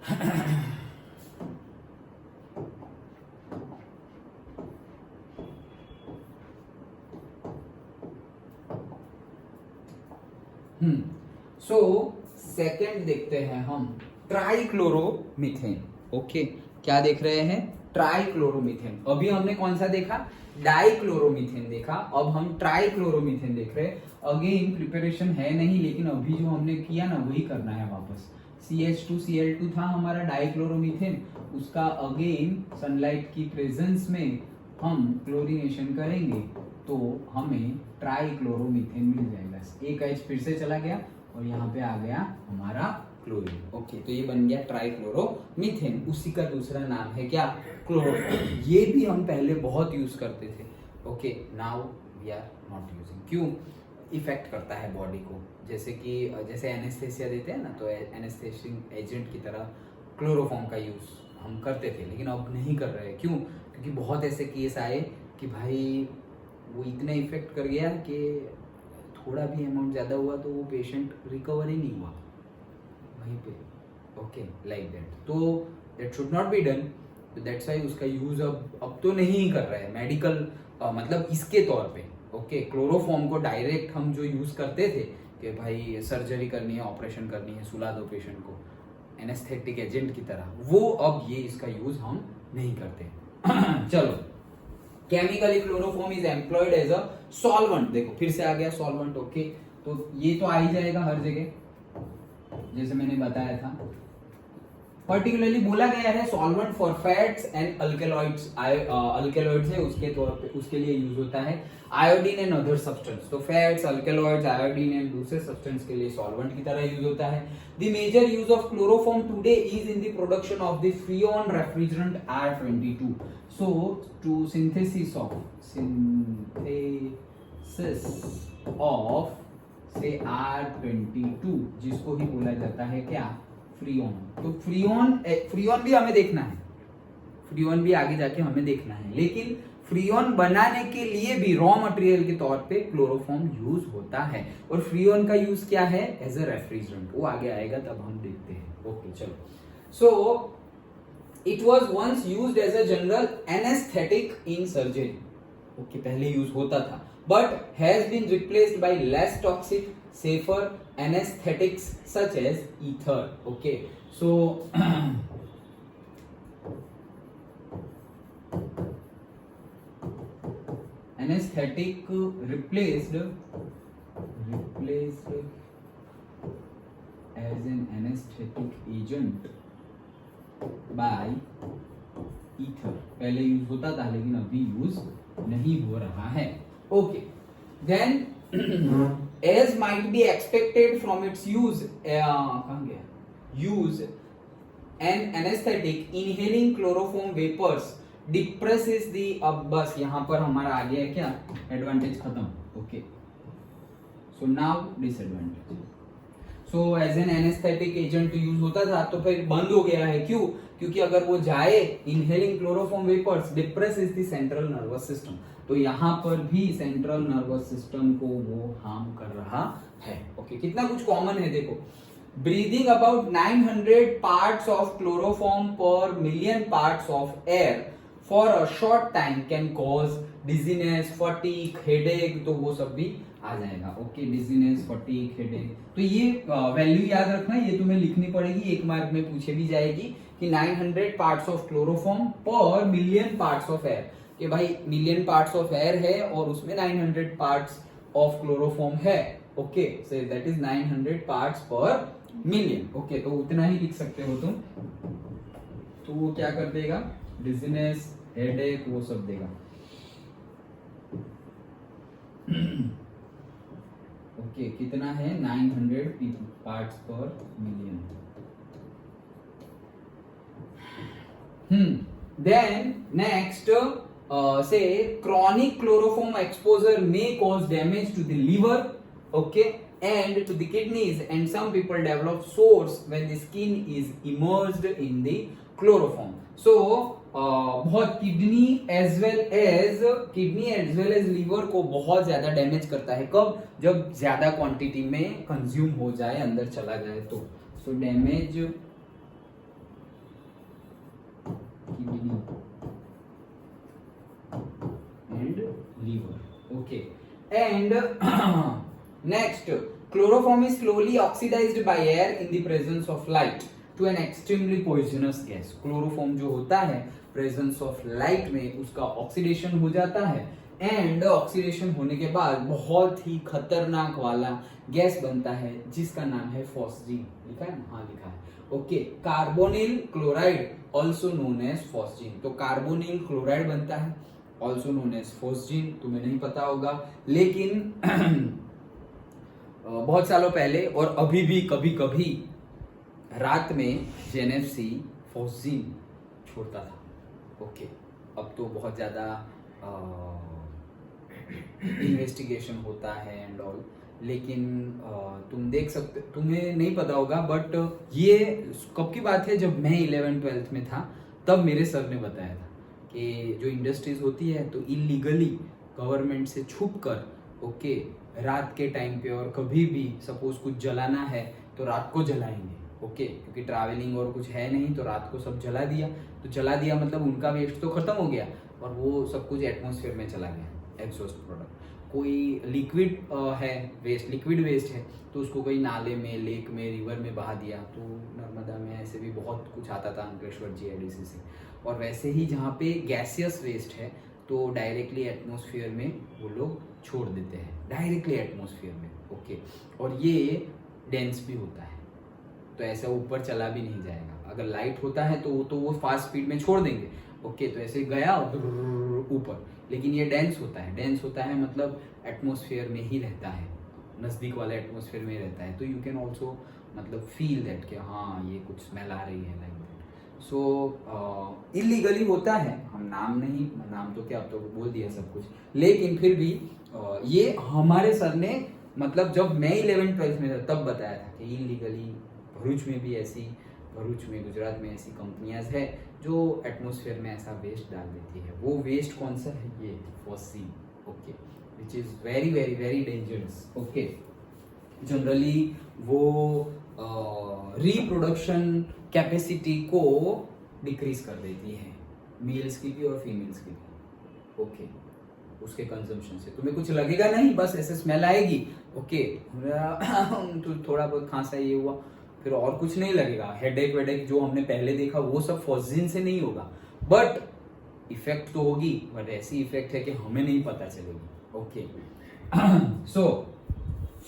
So second देखते हैं हम ट्राइक्लोरोमीथेन। ओके, क्या देख रहे हैं? ट्राइक्लोरोमीथेन। अभी हमने कौन सा देखा? डाइक्लोरोमीथेन देखा। अब हम ट्राइक्लोरोमीथेन देख रहे हैं। अगेन प्रिपरेशन है नहीं, लेकिन अभी जो हमने किया ना वही करना है वापस। CH2Cl2 था हमारा डाइक्लोरोमीथेन, उसका अगेन सनलाइट की प्रेजेंस में हम क्लोरीनेशन करेंगे तो हमें ट्राइक्लोरोमीथेन मिल जाएगा। एक H फिर से चला गया और यहाँ पे आ गया हमारा क्लोरीन। ओके, तो ये बन गया ट्राइक्लोरोमीथेन। उसी का दूसरा नाम है क्या? क्लोरोफॉर्म। ये भी हम पहले बहुत यूज करते थे। Okay, now we are not using. क्यों? इफेक्ट करता है बॉडी को, जैसे एनेस्थेसिया देते हैं ना, तो एनेस्थेसिंग एजेंट की तरह क्लोरोफॉर्म का यूज हम करते थे, लेकिन अब नहीं कर रहे। क्यों? क्योंकि बहुत ऐसे केस आए कि भाई वो इतना इफेक्ट कर गया कि थोड़ा भी अमाउंट ज़्यादा हुआ तो वो पेशेंट रिकवर ही नहीं हुआ वहीं पे। Okay, like that. तो that should not be done. तो दैट्स वाई उसका यूज अब तो नहीं कर रहे हैं मेडिकल, मतलब इसके तौर पे। ओके, क्लोरोफॉर्म को डायरेक्ट हम जो यूज करते थे कि भाई सर्जरी करनी है, ऑपरेशन करनी है, सुला दो पेशेंट को एनेस्थेटिक एजेंट की तरह, वो अब ये इसका यूज हम नहीं करते। चलो, chemically chloroform is employed as a solvent. देखो फिर से आ गया सॉल्वेंट। ओके, तो ये तो आ ही जाएगा हर जगह, जैसे मैंने बताया था। पर्टिकुलरली बोला गया है solvent for fats and alkaloids. Alkaloids है उसके तौर पे, उसके लिए यूज होता है। आयोडीन एंड अदर सब्सटेंस, तो फैट्स, अल्केलॉइड्स, आयोडीन एंड दूसरे सब्सटेंस के लिए सॉल्वेंट की तरह यूज होता है। The major use of chloroform today is in the production of the freon refrigerant R22। So to synthesis of से R22, जिसको ही बोला जाता है क्या? फ्रीऑन। तो फ्रीऑन भी हमें देखना है, फ्रीऑन भी आगे जाके हमें देखना है, लेकिन फ्रीऑन बनाने के लिए भी रॉ मटेरियल के तौर पे क्लोरोफॉर्म यूज होता है। और फ्रीऑन का यूज क्या है? As a refrigerant. वो आगे आएगा तब हम देखते हैं। ओके, चलो। So it was once used as a general anaesthetic in surgery. Okay, पहले यूज होता था, but has been replaced by less toxic, safer anesthetics such as ether. Okay, so anesthetic replaced as an anesthetic agent by ether। पहले use होता था लेकिन अभी use नहीं हो रहा है। Okay, then as might be expected from its use, an anesthetic inhaling chloroform vapors depresses the, अब बस यहाँ पर हमारा आ गया है क्या? एडवांटेज खत्म। Okay, so now disadvantage. So as an anaesthetic agent use होता था, तो फिर बंद हो गया है। क्यों? क्योंकि अगर वो जाए, inhaling chloroform vapours depresses the central nervous system, तो यहाँ पर भी सेंट्रल नर्वस सिस्टम को वो हार्म कर रहा है। ओके, कितना कुछ कॉमन है देखो। Breathing about 900 parts of chloroform per million parts of air for a short time can cause dizziness, fatigue, headache, तो वो सब भी आ जाएगा। Okay, dizziness, fatigue, headache. तो ये वैल्यू याद रखना, ये तुम्हें लिखनी पड़ेगी, 1 मार्क में पूछे भी जाएगी कि 900 parts of chloroform per million parts of air, कि भाई मिलियन पार्ट्स ऑफ एयर है और उसमें 900 पार्ट्स ऑफ क्लोरोफॉर्म है। Okay, so that is 900 parts पर मिलियन। ओके, तो उतना ही लिख सकते हो तुम। तो वो क्या कर देगा? डिजीनेस, हेडेक, वो सब देगा। ओके, कितना है? 900 पार्ट्स पर million. Then next, say chronic chloroform exposure may cause damage to the liver, okay, and to the kidneys, and some people develop sores when the skin is immersed in the chloroform. So बहुत kidney as well as liver को बहुत ज्यादा damage करता है। कब? जब ज्यादा quantity में कंज्यूम हो जाए, अंदर चला जाए तो। So damage kidney and liver. Okay, and next, chloroform is slowly oxidised by air in the presence of light to an extremely poisonous gas. Chloroform जो होता है प्रेजेंस ऑफ लाइट में उसका ऑक्सीडेशन हो जाता है, एंड ऑक्सीडेशन होने के बाद बहुत ही खतरनाक वाला गैस बनता है जिसका नाम है फॉस्जीन। लिखा है ना? हाँ लिखा है। Okay, carbonyl chloride also known as phosgene. तो कार्बोनिल क्लोराइड बनता है ऑल्सो नोन एज फॉस्जीन। तुम्हें नहीं पता होगा, लेकिन बहुत सालों पहले और अभी भी कभी कभी रात में जेएनएफसी फॉस्जीन छोड़ता था। ओके, अब तो बहुत ज्यादा इन्वेस्टिगेशन होता है एंड ऑल, लेकिन तुम देख सकते, तुम्हें नहीं पता होगा, बट ये कब की बात है, जब मैं 11th-12th में था तब मेरे सर ने बताया था कि जो इंडस्ट्रीज होती है तो इलीगली गवर्नमेंट से छुप कर, ओके, रात के टाइम पे और कभी भी सपोज कुछ जलाना है तो रात को जलाएंगे। ओके, क्योंकि ट्रैवलिंग और कुछ है नहीं तो रात को सब जला दिया। तो जला दिया मतलब उनका वेस्ट तो खत्म हो गया और वो सब कुछ एटमॉस्फेयर में चला गया, एग्जॉस्ट प्रोडक्ट। कोई लिक्विड है वेस्ट, लिक्विड वेस्ट है तो उसको कोई नाले में, लेक में, रिवर में बहा दिया। तो नर्मदा में ऐसे भी बहुत कुछ आता था अंकलेश्वर जीआईडीसी से। और वैसे ही जहाँ पे गैसियस वेस्ट है तो डायरेक्टली एटमॉस्फेयर में वो लोग छोड़ देते हैं, डायरेक्टली एटमॉस्फेयर में। ओके, और ये डेंस भी होता है तो ऐसा ऊपर चला भी नहीं जाएगा। अगर लाइट होता है तो वो फास्ट स्पीड में छोड़ देंगे। ओके, तो ऐसे गया ऊपर, लेकिन ये डेंस होता है। डेंस होता है मतलब एटमॉस्फेयर में ही रहता है, नजदीक वाले एटमॉस्फेयर में रहता है। तो यू कैन ऑल्सो मतलब फील दैट कि हाँ ये कुछ स्मेल आ रही है, लाइक दैट। सो इलीगली होता है, हम नाम तो क्या, अब तो बोल दिया सब कुछ, लेकिन फिर भी ये हमारे सर ने मतलब जब मैं 11th-12th में था तब बताया था कि इलीगली भरूच में भी ऐसी, भरूच में गुजरात में ऐसी कंपनियां है जो एटमॉस्फेयर में ऐसा वेस्ट डाल देती है। वो वेस्ट कौन सा है? ये phosgene. Okay, which is very very very dangerous. Okay, generally वो रिप्रोडक्शन कैपेसिटी को डिक्रीज कर देती है, मेल्स की भी और फीमेल्स की भी। ओके, उसके कंजम्पशन से तुम्हें कुछ लगेगा नहीं, बस ऐसे स्मेल आएगी। ओके, तो थोड़ा बहुत खांसा ये हुआ, फिर और कुछ नहीं लगेगा। हेडेक वेडेक जो हमने पहले देखा वो सब फॉस्जीन से नहीं होगा, बट इफेक्ट तो होगी, बट ऐसी इफेक्ट है कि हमें नहीं पता चलेगी। ओके, सो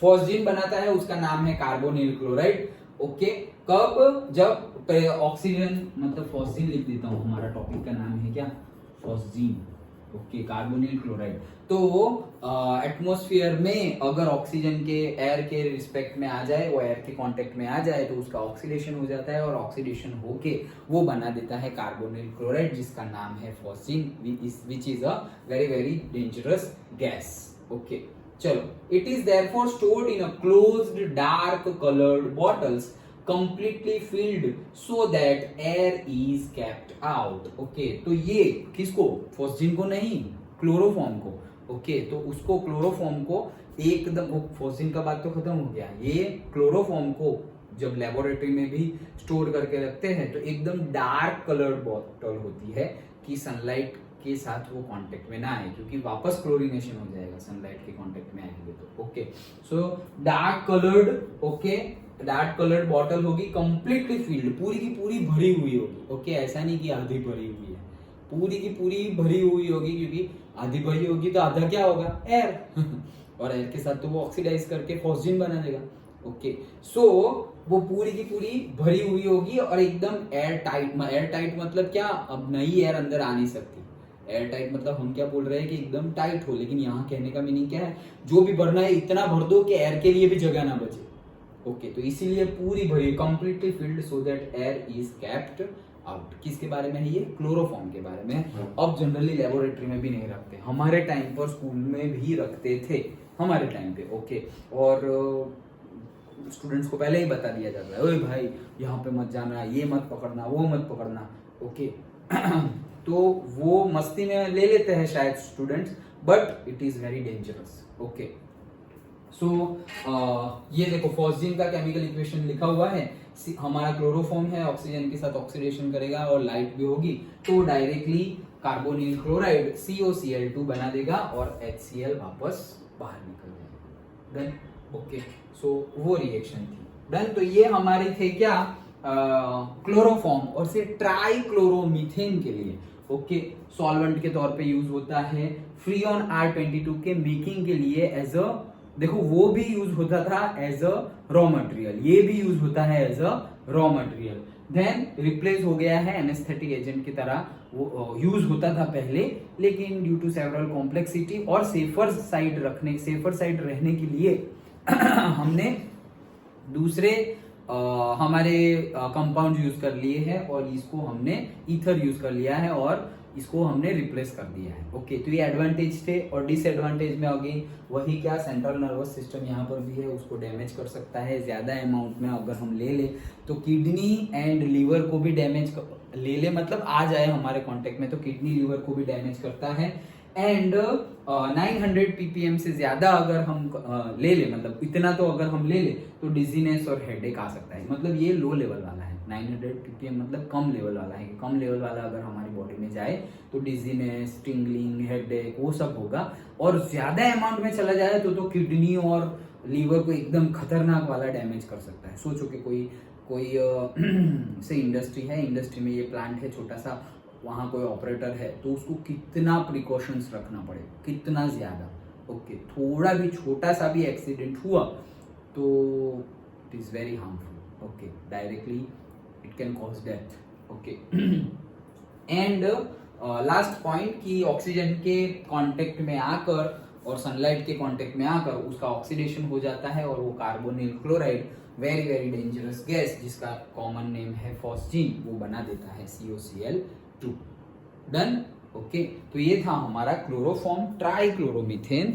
फॉस्जीन बनाता है, उसका नाम है कार्बोनिल क्लोराइड। ओके, कब? जब ऑक्सीजन, मतलब फॉस्जीन लिख देता हूं, हमारा टॉपिक का नाम है क्या? फॉस्जीन। Okay, carbonyl chloride. तो एटमॉस्फेयर में अगर ऑक्सीजन के एयर के रिस्पेक्ट में आ जाए, वो एयर के कांटेक्ट में आ जाए तो उसका ऑक्सीडेशन हो जाता है, और ऑक्सीडेशन होके वो बना देता है कार्बोनिल क्लोराइड जिसका नाम है phosgene, which is a very very dangerous gas. Okay, चलो, it is therefore stored in a closed dark coloured bottles completely filled so that air is kept out। Okay, तो ये किसको? फॉस्जीन को नहीं, chloroform को। ओके, तो उसको chloroform को एकदम, फॉस्जीन का बात तो खत्म हो गया, ये क्लोरोफॉर्म को जब लेबोरेटरी में भी स्टोर करके रखते हैं तो एकदम डार्क कलर्ड बॉटल होती है कि सनलाइट के साथ वो कांटेक्ट में ना आए, क्योंकि वापस क्लोरीनेशन हो जाएगा सनलाइट के कांटेक्ट में आएंगे तो। Okay, so dark coloured, okay, dark coloured bottle होगी, कंप्लीटली फील्ड, पूरी की पूरी भरी हुई होगी। ओके, ऐसा नहीं कि आधी भरी हुई है, पूरी की पूरी भरी हुई होगी, क्योंकि आधी भरी होगी तो आधा क्या होगा? एयर और एयर के साथ तो वो ऑक्सीडाइज करके फॉस्जीन बना देगा। ओके, सो वो पूरी की पूरी भरी हुई होगी और एकदम एयर टाइट। एयर टाइट मतलब क्या? अब नई एयर अंदर आ नहीं सकती। एयर टाइट मतलब हम क्या बोल रहे हैं कि एकदम टाइट हो, लेकिन यहाँ कहने का मीनिंग क्या है? जो भी भरना है इतना भर दो कि एयर के लिए भी जगह ना बचे। ओके, तो इसीलिए पूरी भरी, completely filled so that air is kept out. किसके बारे में है ये? क्लोरोफॉर्म के बारे में। अब जनरली लेबोरेटरी में भी नहीं रखते, हमारे टाइम पर स्कूल में भी रखते थे, हमारे टाइम पे। ओके, और स्टूडेंट्स को पहले ही बता दिया जाता है, ओए भाई यहाँ पे मत जाना, ये मत पकड़ना, वो मत पकड़ना। ओके तो वो मस्ती में ले लेते हैं शायद students, but it is very dangerous. Okay, so ये देखो फॉस्जीन का केमिकल इक्वेशन लिखा हुआ है हमारा क्लोरोफॉर्म है, ऑक्सीजन के साथ ऑक्सीडेशन करेगा और लाइट भी होगी तो डायरेक्टली कार्बोनिल क्लोराइड COCl2 बना देगा और HCl वापस बाहर निकल जाएगा। डन। ओके, सो वो रिएक्शन थी। डन। तो ये हमारे थे क्या, क्लोरोफॉर्म और से ट्राइक्लोरोमीथेन के लिए ओके सॉल्वेंट के तौर पे यूज होता है। फ्रीऑन R22 के मेकिंग के लिए एज अ, देखो वो भी यूज होता था एज अ रॉ मटेरियल, ये भी यूज होता है as a raw material. Then replace हो गया है एनेस्थेटिक एजेंट की तरह, वो यूज होता था पहले, लेकिन ड्यू टू सेवरल कॉम्प्लेक्सिटी और सेफर साइड रहने के लिए हमने दूसरे हमारे कंपाउंड यूज कर लिए हैं और इसको हमने ईथर यूज कर लिया है और इसको हमने रिप्लेस कर दिया है। ओके, तो ये एडवांटेज थे। और डिसएडवांटेज में अगेन वही क्या, सेंट्रल नर्वस सिस्टम यहाँ पर भी है, उसको डैमेज कर सकता है ज्यादा अमाउंट में अगर हम ले ले तो। किडनी एंड लीवर को भी डैमेज ले ले मतलब आ जाए हमारे कांटेक्ट में तो किडनी लीवर को भी डैमेज करता है। एंड 900 ppm से ज्यादा अगर हम ले ले, मतलब इतना तो अगर हम ले ले तो डिजीनेस और हेडेक आ सकता है। मतलब ये लो लेवल वाला है, 900 ppm मतलब कम लेवल वाला है। कम लेवल वाला अगर हमारी बॉडी में जाए तो डिजीनेस, टिंगलिंग, हेडेक वो सब होगा। और ज्यादा अमाउंट में चला जाए तो किडनी और लीवर को एकदम खतरनाक वाला डैमेज कर सकता है। सोचो कि कोई से इंडस्ट्री है, इंडस्ट्री में ये प्लांट है छोटा सा, वहां कोई ऑपरेटर है तो उसको कितना प्रिकॉशंस रखना पड़े, कितना ज्यादा। ओके, थोड़ा भी छोटा सा भी एक्सीडेंट हुआ तो it is very harmful. Okay, directly it can cause death. Okay, and last point कि ऑक्सीजन के कांटेक्ट में आकर और सनलाइट के कांटेक्ट में आकर उसका ऑक्सीडेशन हो जाता है और वो carbonyl chloride, very very dangerous gas जिसका कॉमन नेम है फॉस्जीन, वो बना देता है COCl2। डन। ओके, तो ये था हमारा क्लोरोफॉर्म ट्राइक्लोरोमीथेन